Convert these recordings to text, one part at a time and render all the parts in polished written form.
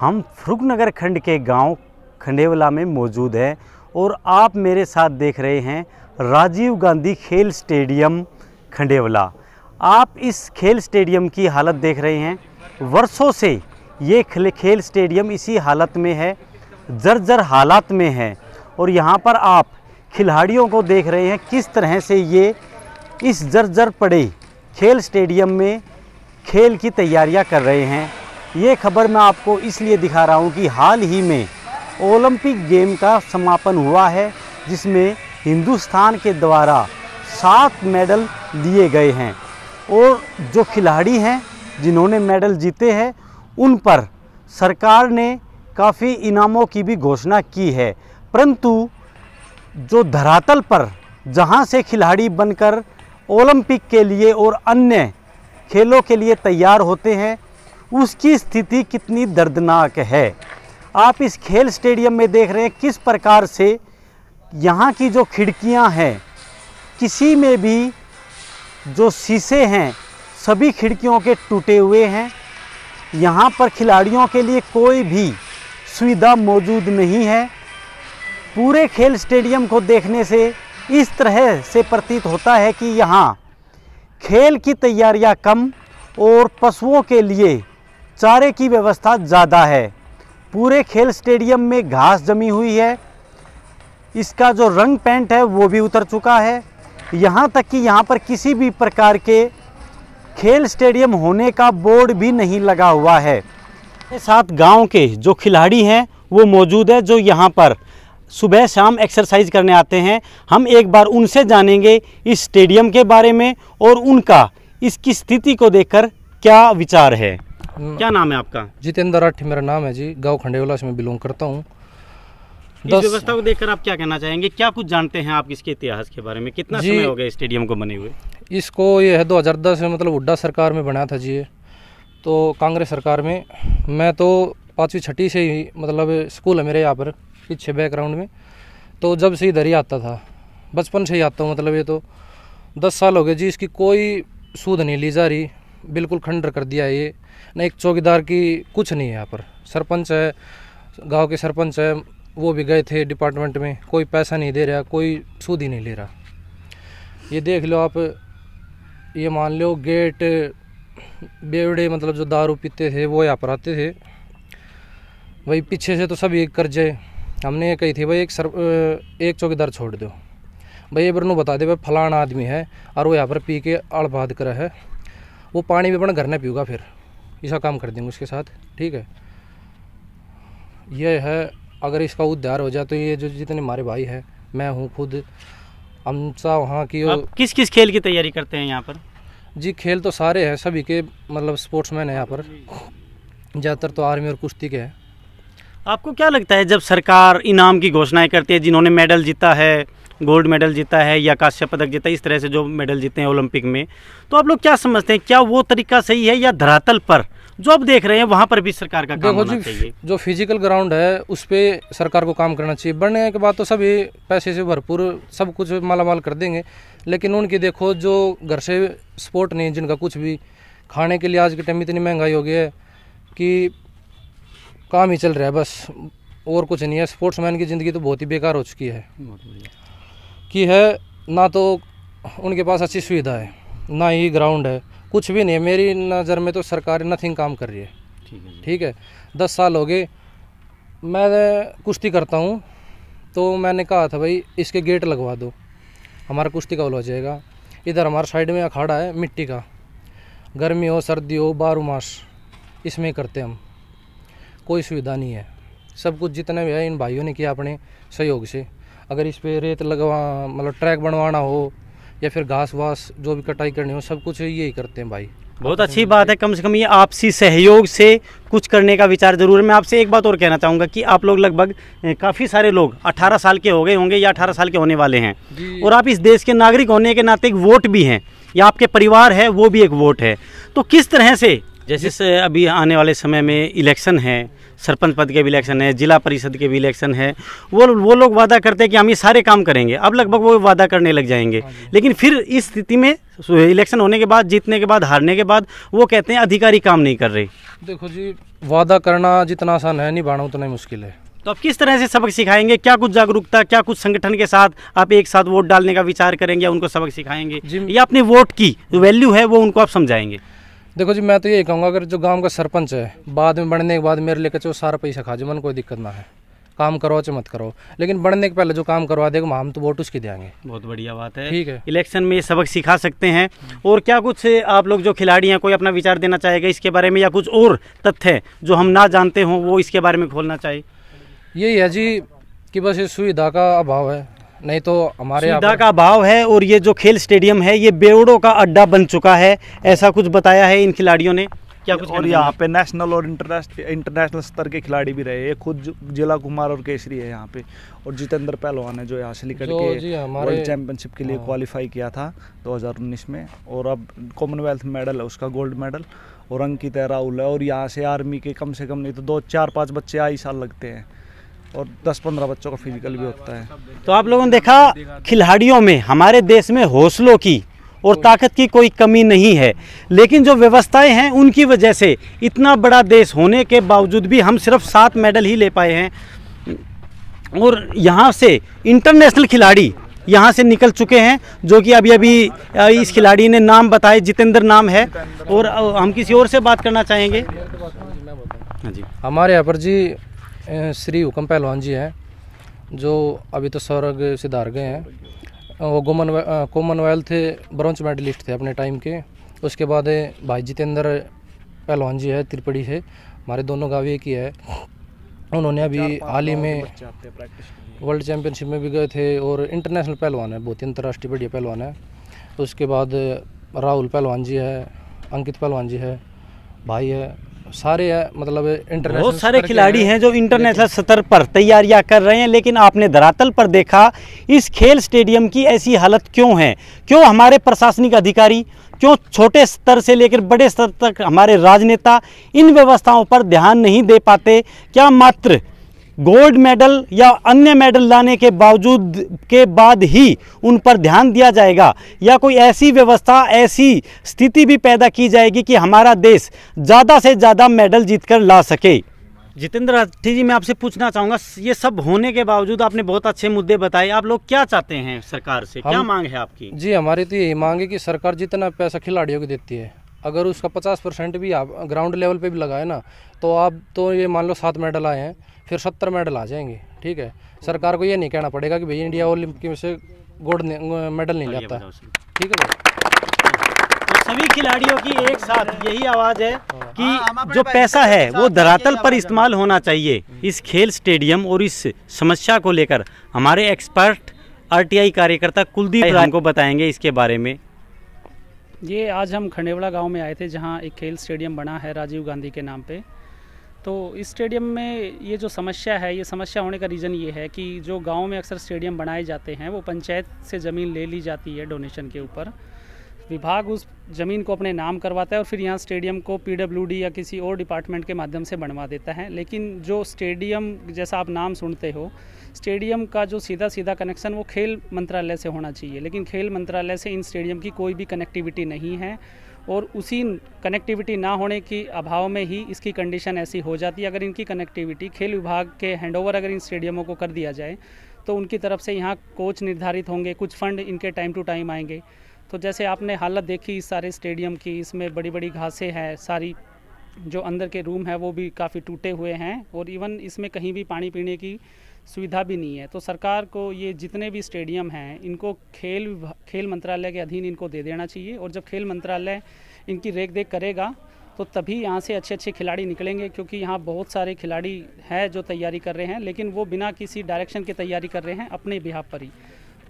हम फर्रुखनगर खंड के गांव खंडेवला में मौजूद है और आप मेरे साथ देख रहे हैं राजीव गांधी खेल स्टेडियम खंडेवला। आप इस खेल स्टेडियम की हालत देख रहे हैं। वर्षों से ये खेल स्टेडियम इसी हालत में है, जर्जर हालात में है। और यहाँ पर आप खिलाड़ियों को देख रहे हैं किस तरह से ये इस जर्जर पड़े खेल स्टेडियम में खेल की तैयारियां कर रहे हैं। ये खबर मैं आपको इसलिए दिखा रहा हूँ कि हाल ही में ओलंपिक गेम का समापन हुआ है, जिसमें हिंदुस्तान के द्वारा 7 मेडल लिए गए हैं और जो खिलाड़ी हैं जिन्होंने मेडल जीते हैं उन पर सरकार ने काफ़ी इनामों की भी घोषणा की है। परंतु जो धरातल पर जहां से खिलाड़ी बनकर ओलंपिक के लिए और अन्य खेलों के लिए तैयार होते हैं, उसकी स्थिति कितनी दर्दनाक है। आप इस खेल स्टेडियम में देख रहे हैं किस प्रकार से यहाँ की जो खिड़कियाँ हैं, किसी में भी जो शीशे हैं सभी खिड़कियों के टूटे हुए हैं। यहाँ पर खिलाड़ियों के लिए कोई भी सुविधा मौजूद नहीं है। पूरे खेल स्टेडियम को देखने से इस तरह से प्रतीत होता है कि यहाँ खेल की तैयारियाँ कम और पशुओं के लिए चारे की व्यवस्था ज़्यादा है। पूरे खेल स्टेडियम में घास जमी हुई है, इसका जो रंग पेंट है वो भी उतर चुका है। यहाँ तक कि यहाँ पर किसी भी प्रकार के खेल स्टेडियम होने का बोर्ड भी नहीं लगा हुआ है। साथ गांव के जो खिलाड़ी हैं वो मौजूद है, जो यहाँ पर सुबह शाम एक्सरसाइज करने आते हैं। हम एक बार उनसे जानेंगे इस स्टेडियम के बारे में और उनका इसकी स्थिति को देखकर क्या विचार है। क्या नाम है आपका? जितेंद्र राठी मेरा नाम है जी। गांव खंडेवला से मैं बिलोंग करता हूँ। इस व्यवस्था को देखकर आप क्या कहना चाहेंगे? क्या कुछ जानते हैं आप इसके इतिहास के बारे में? कितना समय हो गया स्टेडियम को बने हुए? इसको ये है 2010 में, मतलब हुड्डा सरकार में बना था जी। ये तो कांग्रेस सरकार में, मैं तो 5वीं 6वीं से ही, मतलब स्कूल है मेरे यहाँ पर पीछे बैकग्राउंड में, तो जब से इधर ही आता था, बचपन से ही आता हूँ। मतलब ये तो 10 साल हो गए जी। इसकी कोई सूद नहीं ली जा रही, बिल्कुल खंडर कर दिया है ये। न एक चौकीदार की कुछ नहीं है यहाँ पर। सरपंच है, गांव के सरपंच है, वो भी गए थे डिपार्टमेंट में, कोई पैसा नहीं दे रहा, कोई सूद ही नहीं ले रहा। ये देख लो आप, ये मान लो गेट बेवड़े, मतलब जो दारू पीते थे वो यहाँ पर आते थे। भाई पीछे से तो सभी कर्जे, हमने ये कही थी भाई एक चौकीदार छोड़ दो, भाई ये बरनू बता दे भाई फलाना आदमी है और वो यहाँ पर पी के अड़बाद करा है, वो पानी भी अपना घर नहीं पीऊगा, फिर ऐसा काम कर देंगे उसके साथ। ठीक है, ये है। अगर इसका उद्धार हो जाए तो ये जो जितने हमारे भाई हैं, मैं हूँ खुद, हमसा वहाँ की। किस किस खेल की तैयारी करते हैं यहाँ पर? जी खेल तो सारे हैं, सभी के, मतलब स्पोर्ट्समैन है यहाँ पर, ज़्यादातर तो आर्मी और कुश्ती के हैं। आपको क्या लगता है जब सरकार इनाम की घोषणाएं करती है, जिन्होंने मेडल जीता है, गोल्ड मेडल जीता है या कांस्य पदक जीता है, इस तरह से जो मेडल जीते हैं ओलंपिक में, तो आप लोग क्या समझते हैं, क्या वो तरीका सही है या धरातल पर जो आप देख रहे हैं वहाँ पर भी सरकार का काम होना चाहिए? जो फिजिकल ग्राउंड है उस पर सरकार को काम करना चाहिए। बढ़ने के बाद तो सभी पैसे से भरपूर सब कुछ मालामाल कर देंगे, लेकिन उनकी देखो जो घर से स्पोर्ट नहीं, जिनका कुछ भी खाने के लिए आज के टाइम इतनी महंगाई हो गई है कि काम ही चल रहा है बस, और कुछ नहीं है। स्पोर्ट्समैन की ज़िंदगी तो बहुत ही बेकार हो चुकी है कि है ना तो उनके पास अच्छी सुविधा है, ना ही ग्राउंड है, कुछ भी नहीं है। मेरी नज़र में तो सरकार नथिंग काम कर रही है। ठीक है, 10 साल हो गए मैं कुश्ती करता हूँ, तो मैंने कहा था भाई इसके गेट लगवा दो, हमारा कुश्ती का हो जाएगा। इधर हमारे साइड में अखाड़ा है मिट्टी का, गर्मी हो सर्दी हो 12 मास इसमें करते हम। कोई सुविधा नहीं है, सब कुछ जितने भी है इन भाइयों ने किया अपने सहयोग से। अगर इस पे रेत लगवा, मतलब ट्रैक बनवाना हो या फिर घास वास जो भी कटाई करनी हो, सब कुछ यही करते हैं भाई। बहुत अच्छी बात है, कम से कम ये आपसी सहयोग से कुछ करने का विचार जरूर है। मैं आपसे एक बात और कहना चाहूँगा कि आप लोग लगभग काफ़ी सारे लोग 18 साल के हो गए होंगे या 18 साल के होने वाले हैं, और आप इस देश के नागरिक होने के नाते एक वोट भी हैं, या आपके परिवार है वो भी एक वोट है। तो किस तरह से जैसे अभी आने वाले समय में इलेक्शन है, सरपंच पद के भी इलेक्शन है, जिला परिषद के भी इलेक्शन है, वो लोग वादा करते हैं कि हम ये सारे काम करेंगे। अब लगभग वो वादा करने लग जाएंगे, लेकिन फिर इस स्थिति में इलेक्शन होने के बाद, जीतने के बाद, हारने के बाद वो कहते हैं अधिकारी काम नहीं कर रहे। देखो जी, वादा करना जितना आसान है, निभाना उतना ही मुश्किल है। तो आप किस तरह से सबक सिखाएंगे? क्या कुछ जागरूकता, क्या कुछ संगठन के साथ आप एक साथ वोट डालने का विचार करेंगे या उनको सबक सिखाएंगे, या अपने वोट की वैल्यू है वो उनको आप समझाएंगे? देखो जी, मैं तो यही कहूँगा, अगर जो गांव का सरपंच है बाद में बनने के बाद मेरे लेकर चलो सारा पैसा खा जाए, मन कोई दिक्कत ना है, काम करो चाहे मत करो, लेकिन बढ़ने के पहले जो काम करवा देगा हम तो वोट उसकी देंगे। बहुत बढ़िया बात है। ठीक है, इलेक्शन में ये सबक सिखा सकते हैं। और क्या कुछ आप लोग जो खिलाड़ी हैं, कोई अपना विचार देना चाहेगा इसके बारे में, या कुछ और तथ्य जो हम ना जानते हों वो इसके बारे में खोलना चाहे? यही है जी कि बस ये सुविधा का अभाव है, नहीं तो हमारे सुविधा का अभाव है। और ये जो खेल स्टेडियम है ये बेवड़ों का अड्डा बन चुका है, ऐसा कुछ बताया है इन खिलाड़ियों ने। क्या कुछ? और यहाँ पे नेशनल और इंटरनेशनल स्तर के खिलाड़ी भी रहे। ये खुद जिला कुमार और केसरी है यहाँ पे, और जितेंद्र पहलवान है जो यहाँ से निकल के वर्ल्ड चैंपियनशिप के लिए क्वालिफाई किया था 2019 में, और अब कॉमनवेल्थ मेडल है उसका, गोल्ड मेडल। और अंकित है, राहुल है, और यहाँ से आर्मी के कम से कम नहीं तो 2-4-5 बच्चे आई साल लगते हैं, और 10-15 बच्चों का फिजिकल भी होता है। तो आप लोगों ने देखा खिलाड़ियों में, हमारे देश में हौसलों की और ताकत की कोई कमी नहीं है, लेकिन जो व्यवस्थाएं हैं उनकी वजह से इतना बड़ा देश होने के बावजूद भी हम सिर्फ 7 मेडल ही ले पाए हैं। और यहाँ से इंटरनेशनल खिलाड़ी यहाँ से निकल चुके हैं, जो कि अभी इस खिलाड़ी ने नाम बताए, जितेंद्र नाम है। और हम किसी और से बात करना चाहेंगे। हाँ जी, हमारे यहाँ पर जी श्री हुकम पहलवान जी हैं, जो अभी तो स्वर्ग सिधार गए हैं। वो कॉमनवेल्थ ब्रॉन्ज मेडलिस्ट थे अपने टाइम के। उसके बाद भाई जितेंद्र पहलवान जी है, त्रिपुरी है, हमारे दोनों गाँव एक ही है। उन्होंने अभी हाल ही में वर्ल्ड चैंपियनशिप में भी गए थे, और इंटरनेशनल पहलवान है, बहुत ही अंतर्राष्ट्रीय बढ़िया पहलवान है। उसके बाद राहुल पहलवान जी है, अंकित पहलवान जी है, भाई है, सारे है, मतलब इंटरनेशनल बहुत सारे खिलाड़ी हैं जो इंटरनेशनल स्तर पर तैयारियां कर रहे हैं। लेकिन आपने धरातल पर देखा इस खेल स्टेडियम की ऐसी हालत क्यों है? क्यों हमारे प्रशासनिक अधिकारी, क्यों छोटे स्तर से लेकर बड़े स्तर तक हमारे राजनेता इन व्यवस्थाओं पर ध्यान नहीं दे पाते? क्या मात्र गोल्ड मेडल या अन्य मेडल लाने के बावजूद के बाद ही उन पर ध्यान दिया जाएगा, या कोई ऐसी व्यवस्था, ऐसी स्थिति भी पैदा की जाएगी कि हमारा देश ज़्यादा से ज़्यादा मेडल जीतकर ला सके? जितेंद्र राठी जी, मैं आपसे पूछना चाहूँगा, ये सब होने के बावजूद आपने बहुत अच्छे मुद्दे बताए, आप लोग क्या चाहते हैं सरकार से? क्या मांग है आपकी? जी, हमारी तो यही मांग है कि सरकार जितना पैसा खिलाड़ियों को देती है, अगर उसका 50% भी आप ग्राउंड लेवल पे भी लगाए ना, तो आप तो ये मान लो 7 मेडल आए हैं, फिर 70 मेडल आ जाएंगे। ठीक है, सरकार को ये नहीं कहना पड़ेगा कि भाई इंडिया ओलंपिक में से गोल्ड मेडल नहीं लाता। ठीक है भाई, तो सभी खिलाड़ियों की एक साथ यही आवाज़ है कि जो पैसा है वो धरातल पर इस्तेमाल होना चाहिए। इस खेल स्टेडियम और इस समस्या को लेकर हमारे एक्सपर्ट आरटीआई कार्यकर्ता कुलदीप हमको बताएंगे इसके बारे में। ये आज हम खंडेवला गांव में आए थे, जहां एक खेल स्टेडियम बना है राजीव गांधी के नाम पे। तो इस स्टेडियम में ये जो समस्या है, ये समस्या होने का रीज़न ये है कि जो गांव में अक्सर स्टेडियम बनाए जाते हैं वो पंचायत से ज़मीन ले ली जाती है डोनेशन के ऊपर। विभाग उस ज़मीन को अपने नाम करवाता है और फिर यहाँ स्टेडियम को पीडब्ल्यूडी या किसी और डिपार्टमेंट के माध्यम से बनवा देता है। लेकिन जो स्टेडियम, जैसा आप नाम सुनते हो, स्टेडियम का जो सीधा सीधा कनेक्शन वो खेल मंत्रालय से होना चाहिए, लेकिन खेल मंत्रालय से इन स्टेडियम की कोई भी कनेक्टिविटी नहीं है। और उसी कनेक्टिविटी ना होने की अभाव में ही इसकी कंडीशन ऐसी हो जाती है। अगर इनकी कनेक्टिविटी खेल विभाग के हैंडओवर अगर इन स्टेडियमों को कर दिया जाए तो उनकी तरफ से यहाँ कोच निर्धारित होंगे, कुछ फंड इनके टाइम टू टाइम आएंगे। तो जैसे आपने हालत देखी इस सारे स्टेडियम की, इसमें बड़ी बड़ी घासें हैं, सारी जो अंदर के रूम है वो भी काफ़ी टूटे हुए हैं, और इवन इसमें कहीं भी पानी पीने की सुविधा भी नहीं है। तो सरकार को ये जितने भी स्टेडियम हैं इनको खेल मंत्रालय के अधीन इनको दे देना चाहिए, और जब खेल मंत्रालय इनकी रेख देख करेगा तो तभी यहाँ से अच्छे अच्छे खिलाड़ी निकलेंगे। क्योंकि यहाँ बहुत सारे खिलाड़ी हैं जो तैयारी कर रहे हैं, लेकिन वो बिना किसी डायरेक्शन के तैयारी कर रहे हैं अपने बिहाफ पर ही।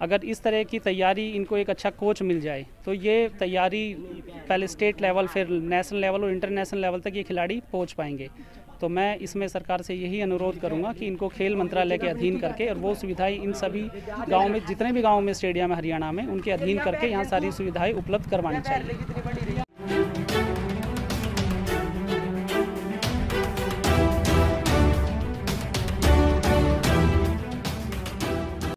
अगर इस तरह की तैयारी, इनको एक अच्छा कोच मिल जाए तो ये तैयारी पहले स्टेट लेवल, फिर नेशनल लेवल और इंटरनेशनल लेवल तक ये खिलाड़ी पहुँच पाएंगे। तो मैं इसमें सरकार से यही अनुरोध करूंगा कि इनको खेल मंत्रालय के अधीन करके, और वो सुविधाएं इन सभी गाँव में, जितने भी गाँव में स्टेडियम है हरियाणा में, उनके अधीन करके यहाँ सारी सुविधाएं उपलब्ध करवानी चाहिए।